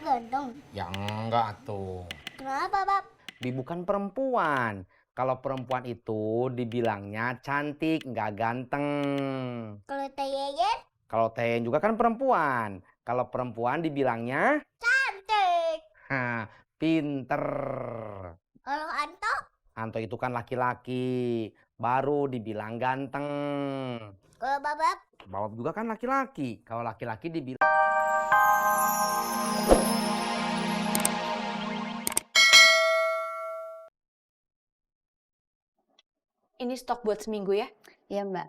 ganteng? Ya enggak tuh. Kenapa, Bab? Bi bukan perempuan. Kalau perempuan itu dibilangnya cantik, nggak ganteng. Kalau Teh Yeyen? Kalau Teh juga kan perempuan. Kalau perempuan dibilangnya, Cantik. pinter. Kalau Anto? Anto itu kan laki-laki, baru dibilang ganteng. Kalau Babab? Bawab juga kan laki-laki. Kalau laki-laki dibilang... Ini stok buat seminggu ya? Iya Mbak.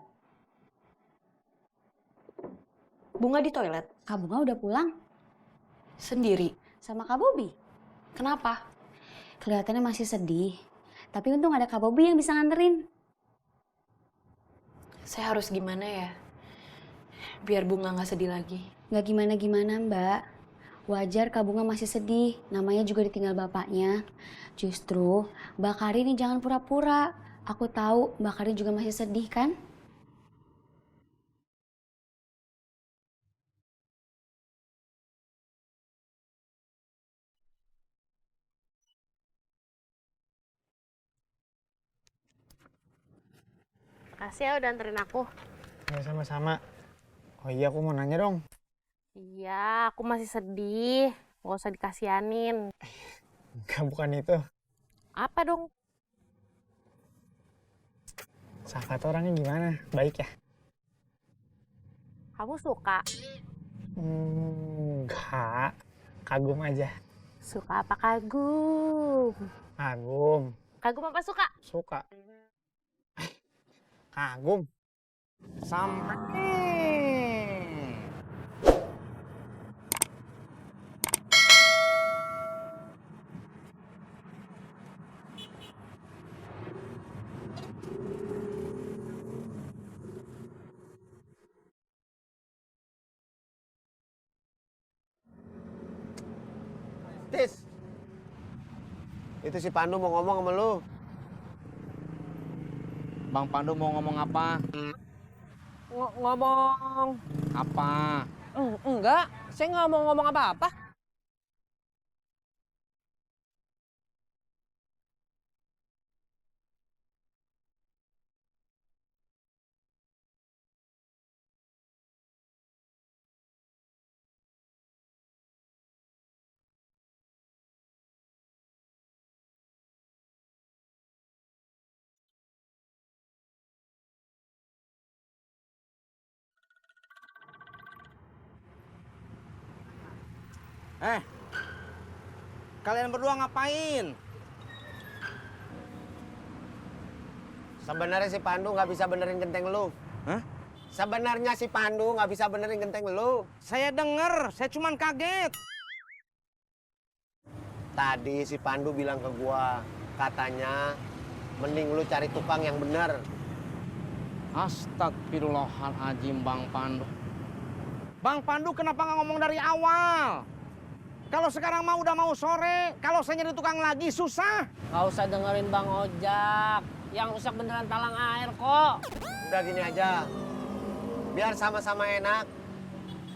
Bunga di toilet? Kak Bunga udah pulang? Sendiri? Sama Kak Bobi? Kenapa? Kelihatannya masih sedih. Tapi untung ada Kak Bobi yang bisa nganterin. Saya harus gimana ya? Biar Bunga nggak sedih lagi. Nggak gimana-gimana Mbak. Wajar Kak Bunga masih sedih. Namanya juga ditinggal bapaknya. Justru Mbak Karin ini jangan pura-pura. Aku tahu Mbak Karin juga masih sedih kan? Makasih ya udah anterin aku. Ya sama-sama. Oh iya aku mau nanya dong. Iya, aku masih sedih. Nggak usah dikasianin. Enggak, bukan itu. Apa dong? Safa tuh orangnya gimana? Baik ya? Kamu suka? Enggak. Kagum aja. Suka apa kagum? Kagum. Kagum apa suka? Suka. Kagum. Sampai. Tis, itu si Pandu mau ngomong sama lu. Bang Pandu mau ngomong apa? Ngomong. Apa? Enggak, saya nggak mau ngomong apa-apa. Kalian berdua ngapain? Sebenarnya si Pandu nggak bisa benerin genteng lu. Hah? Sebenarnya si Pandu nggak bisa benerin genteng lu. Saya denger, saya cuman kaget. Tadi si Pandu bilang ke gua, katanya mending lu cari tukang yang bener. Astagfirullahaladzim Bang Pandu. Bang Pandu kenapa nggak ngomong dari awal? Kalau sekarang mah udah mau sore, kalau saya nyari tukang lagi susah. Nggak usah dengerin Bang Ojak. Yang rusak beneran talang air kok. Udah gini aja, biar sama-sama enak.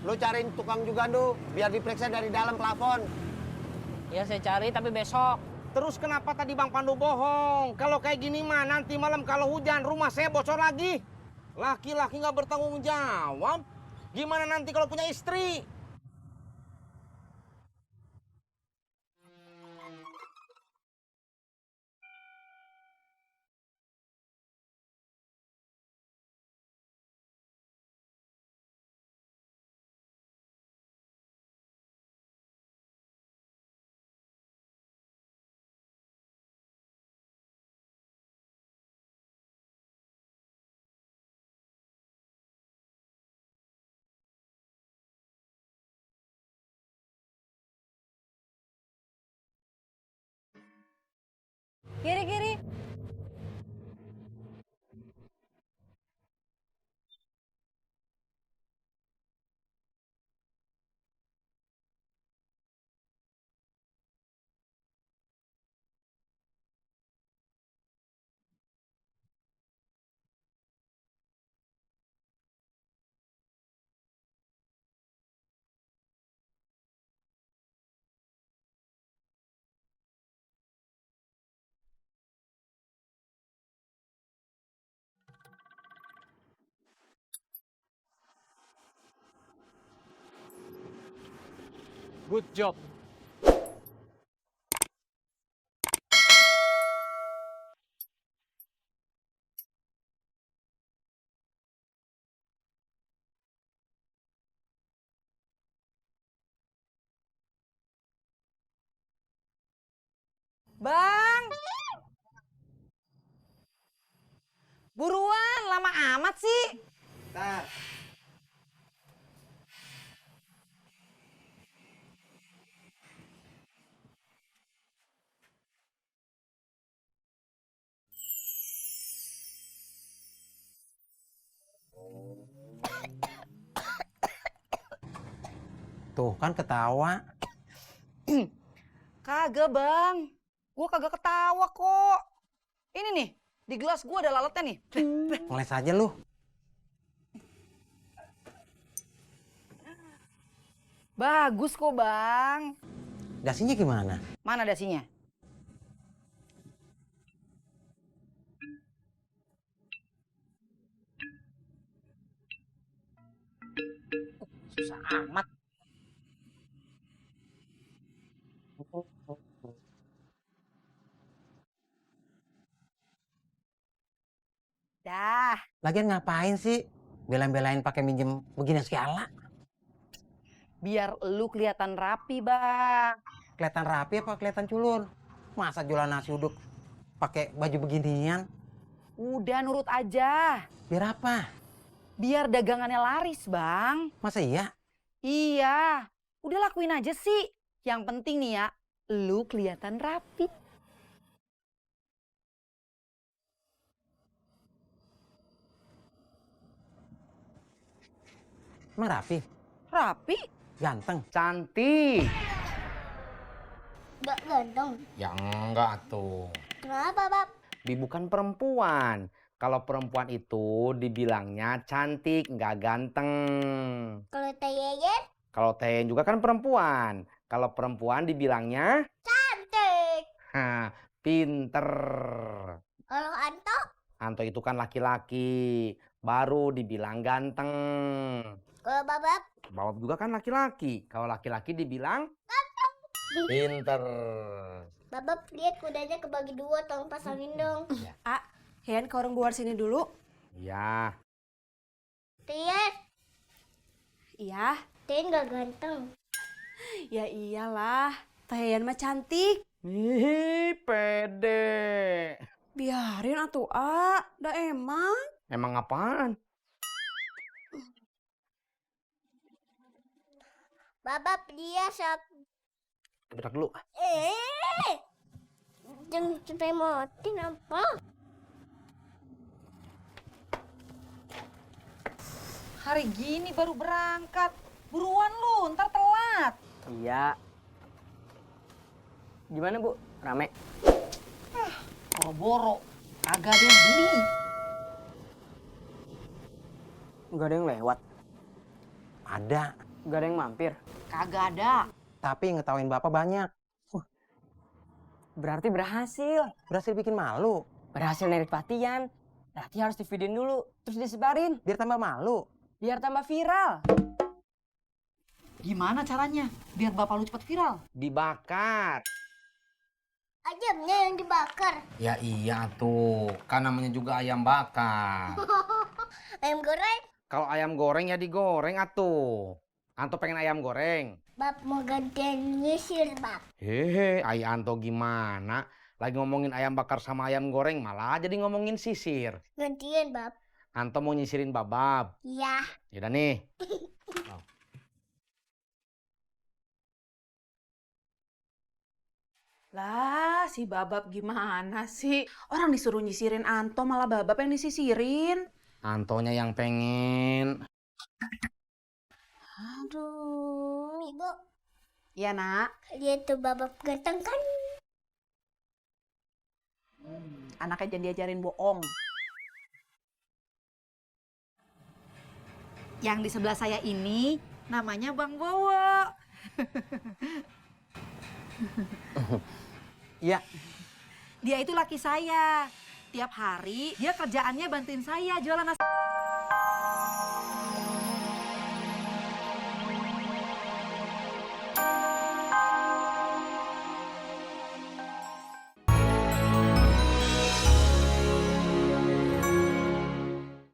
Lu cariin tukang juga Du, biar diperiksa dari dalam plafon. Ya saya cari tapi besok. Terus kenapa tadi Bang Pandu bohong? Kalau kayak gini mah nanti malam kalau hujan rumah saya bocor lagi. Laki-laki nggak bertanggung jawab. Gimana nanti kalau punya istri? Kiri-kiri. Good job. Bang! Buruan, lama amat sih. Bentar. Tuh kan ketawa. Kagak, Bang. Gua kagak ketawa kok. Ini nih, di gelas gua ada lalatnya nih. Ngeles aja lu. Bagus kok, Bang. Dasinya gimana? Mana dasinya? Susah amat. Dah, Lagian ngapain sih? Belain-belain pakai minjem begini segala. biar lu kelihatan rapi, Bang. Kelihatan rapi apa kelihatan culun? Masa jualan nasi uduk pakai baju beginian? Udah nurut aja. Biar apa? Biar dagangannya laris, Bang. Masa iya? Iya, udah lakuin aja sih. Yang penting nih ya, lu kelihatan rapi. Emang rapi? Rapi? Ganteng? Cantik? Gak ganteng. Ya enggak tuh. Kenapa, Bab? Bi bukan perempuan. Kalau perempuan itu dibilangnya cantik, nggak ganteng. Kalau Teh Yeyen? Kalau Teh juga kan perempuan. Kalau perempuan dibilangnya, Cantik. pinter. Kalau Anto? Anto itu kan laki-laki, baru dibilang ganteng. Kalau Babab? Babab juga kan laki-laki. Kalau laki-laki dibilang pinter. Babab lihat kudanya kebagi dua, tolong pasangin dong. Hen, ke orang luar sini dulu. Ya, Tien, Iya. Tien gak ganteng. Ya iyalah. Tayan mah cantik. ih pede. Biarin atuh, A. Dah emang. Emang apaan? Babab dia Keberak dulu. jangan sampai mati apa? Hari gini baru berangkat. Buruan lu, ntar telat. Iya. Gimana Bu? Rame? Boro-boro, kagak ada yang beli. Nggak ada yang lewat? Ada, Nggak ada yang mampir? Kagak ada. tapi yang ngetawain bapak banyak. Berarti berhasil. Berhasil bikin malu. Berhasil narik perhatian. Berarti harus divideoin dulu, terus disebarin. Biar tambah malu. Biar tambah viral. Gimana caranya biar bapak lu cepat viral? Dibakar. Ayamnya yang dibakar. Ya iya tuh, kan namanya juga ayam bakar. Ayam goreng. Kalau ayam goreng ya digoreng atuh. Anto pengen ayam goreng. Bab mau gantian nyisir, Bab. Hehe, ay Anto gimana? Lagi ngomongin ayam bakar sama ayam goreng, malah jadi ngomongin sisir. Gantian, Bab. Anto mau nyisirin babab. Iya. Yaudah nih. Lah, si Babab gimana sih? Orang disuruh nyisirin Anto, malah Babab yang disisirin. Antonya yang pengen. Aduh. Ibu, Ya, Nak. dia tuh Babab ganteng kan? Anaknya jangan diajarin bohong. Yang di sebelah saya ini namanya Bang Bowo. Iya. Dia itu laki saya. Tiap hari dia kerjaannya bantuin saya jualan nasi.